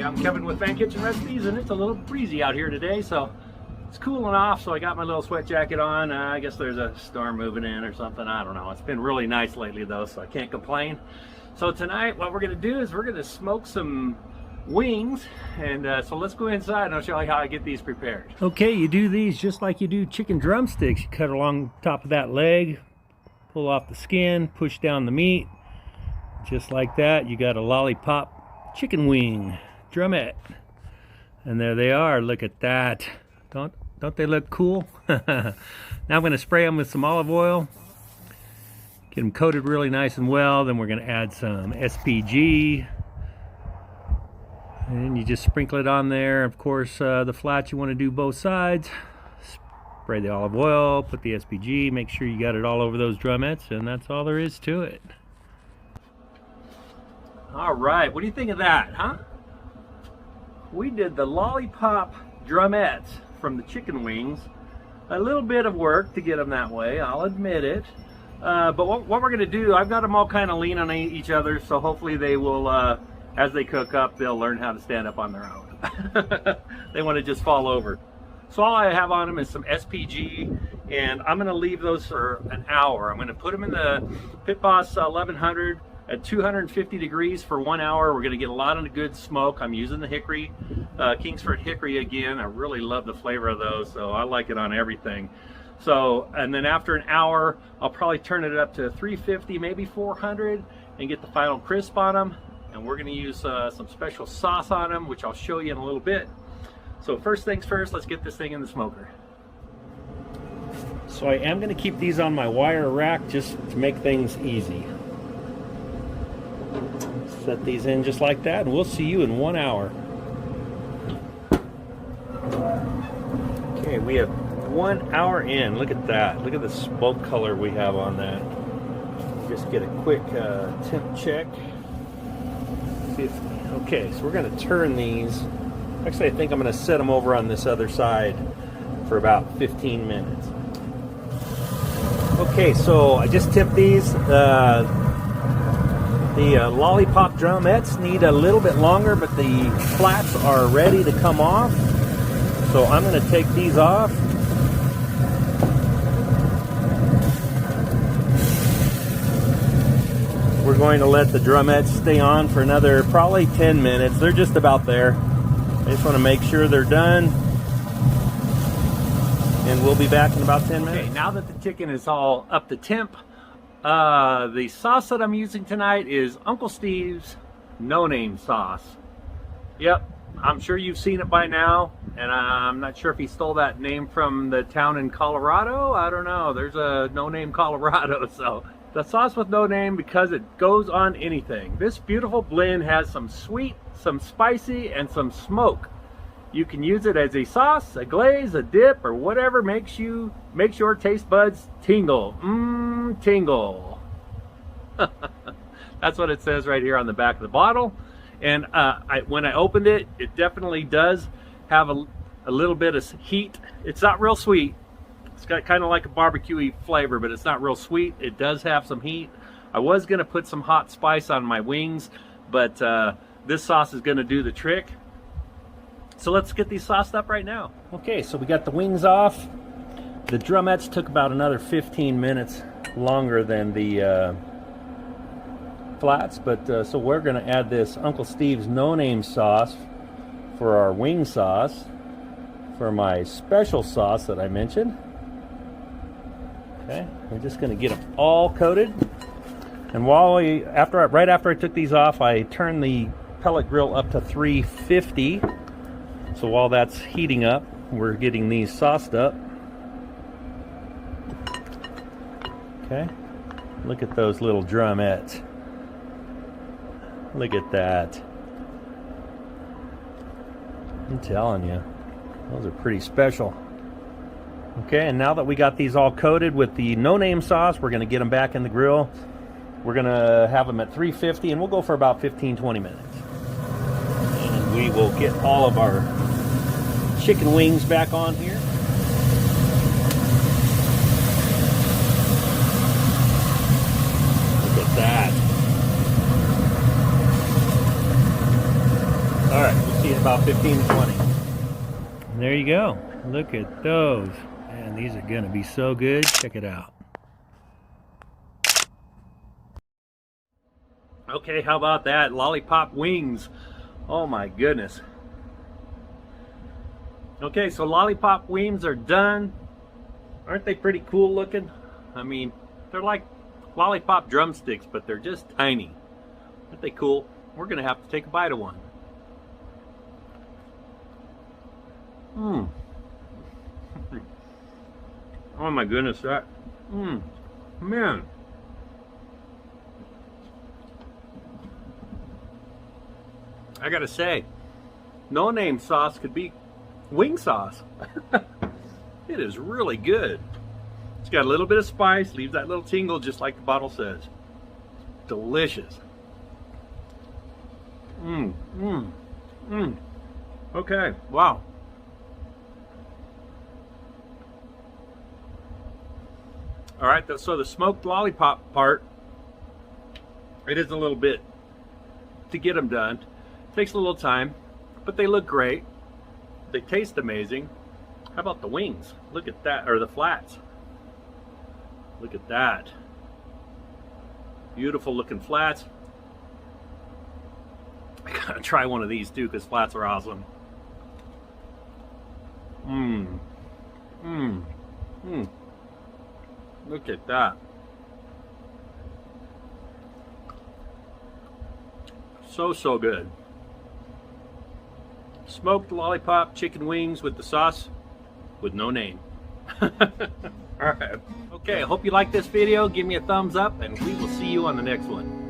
I'm Kevin with ManKitchenRecipes, and it's a little breezy out here today, so it's cooling off. So I got my little sweat jacket on. I guess there's a storm moving in or something. I don't know. It's been really nice lately though, so I can't complain. So tonight what we're going to do is we're going to smoke some wings, and so let's go inside and I'll show you how I get these prepared. Okay, you do these just like you do chicken drumsticks. You cut along top of that leg, pull off the skin, push down the meat, just like that. You got a Lollipop chicken wing drumette, and there they are. Look at that. Don't they look cool? Now I'm going to spray them with some olive oil, get them coated really nice and well. Then we're going to add some SPG, and you just sprinkle it on there. Of course, the flats you want to do both sides. Spray the olive oil, put the SPG, make sure you got it all over those drumettes, and that's all there is to it. All right, what do you think of that, huh? We did the Lollipop drumettes from the chicken wings. A little bit of work to get them that way, I'll admit it. But what we're gonna do, I've got them all kind of lean on each other, so hopefully they will, as they cook up, they'll learn how to stand up on their own. They want to just fall over. So all I have on them is some SPG, and I'm gonna leave those for an hour. I'm gonna put them in the Pit Boss 1100 at 250 degrees for 1 hour. We're going to get a lot of good smoke. I'm using the hickory, Kingsford hickory again. I really love the flavor of those, so I like it on everything. So, and then after an hour, I'll probably turn it up to 350, maybe 400, and get the final crisp on them. And we're going to use some special sauce on them, which I'll show you in a little bit. So first things first, let's get this thing in the smoker. So I am going to keep these on my wire rack just to make things easy. Set these in just like that, and we'll see you in 1 hour. Okay, we have 1 hour in. Look at that. Look at the smoke color we have on that. Just get a quick temp check. 50. Okay, so we're going to turn these. Actually, I think I'm going to set them over on this other side for about 15 minutes. Okay, so I just tipped these. The Lollipop drumettes need a little bit longer, but the flats are ready to come off. So I'm going to take these off. We're going to let the drumettes stay on for another probably 10 minutes. They're just about there. I just want to make sure they're done. And we'll be back in about 10 minutes. Okay, now that the chicken is all up to temp, the sauce that I'm using tonight is Uncle Steve's no-name sauce. Yep, I'm sure you've seen it by now, and I'm not sure if he stole that name from the town in Colorado. I don't know. There's a no-name Colorado, so the sauce with no name because it goes on anything. This beautiful blend has some sweet, some spicy, and some smoke. You can use it as a sauce, a glaze, a dip, or whatever makes your taste buds tingle. Tingle. That's what it says right here on the back of the bottle. And when I opened it, it definitely does have a little bit of heat. It's not real sweet. It's got kind of like a barbecue-y flavor, but it's not real sweet. It does have some heat. I was going to put some hot spice on my wings, but this sauce is going to do the trick. So let's get these sauced up right now. Okay, so we got the wings off. The drumettes took about another 15 minutes longer than the flats, but so we're going to add this Uncle Steve's no-name sauce for our wing sauce, for my special sauce that I mentioned. Okay, we're just going to get them all coated. And right after I took these off, I turned the pellet grill up to 350. So while that's heating up, we're getting these sauced up. Okay, look at those little drumettes. Look at that. I'm telling you, those are pretty special. Okay, and now that we got these all coated with the no-name sauce, we're going to get them back in the grill. We're going to have them at 350, and we'll go for about 15-20 minutes. And we will get all of our chicken wings back on here. Look at that. All right. about 15 to 20. There you go. Look at those. Man, these are gonna be so good. Check it out. Okay, how about that? Lollipop wings. Oh my goodness. Okay, so lollipop wings are done. Aren't they pretty cool looking? I mean, they're like lollipop drumsticks, but they're just tiny. Aren't they cool? We're gonna have to take a bite of one. Oh my goodness, that, man. I gotta say, no name sauce could beat wing sauce. It is really good. It's got a little bit of spice, leaves that little tingle just like the bottle says. Delicious. Okay, wow. All right, so the smoked lollipop part, it is a little bit to get them done. Takes a little time, but they look great. They taste amazing. How about the wings? Look at that, or the flats. Look at that. Beautiful looking flats. I gotta try one of these too, because flats are awesome. Look at that. So good. Smoked lollipop chicken wings with the sauce with no name. Alright. Okay, I hope you like this video. Give me a thumbs up and we will see you on the next one.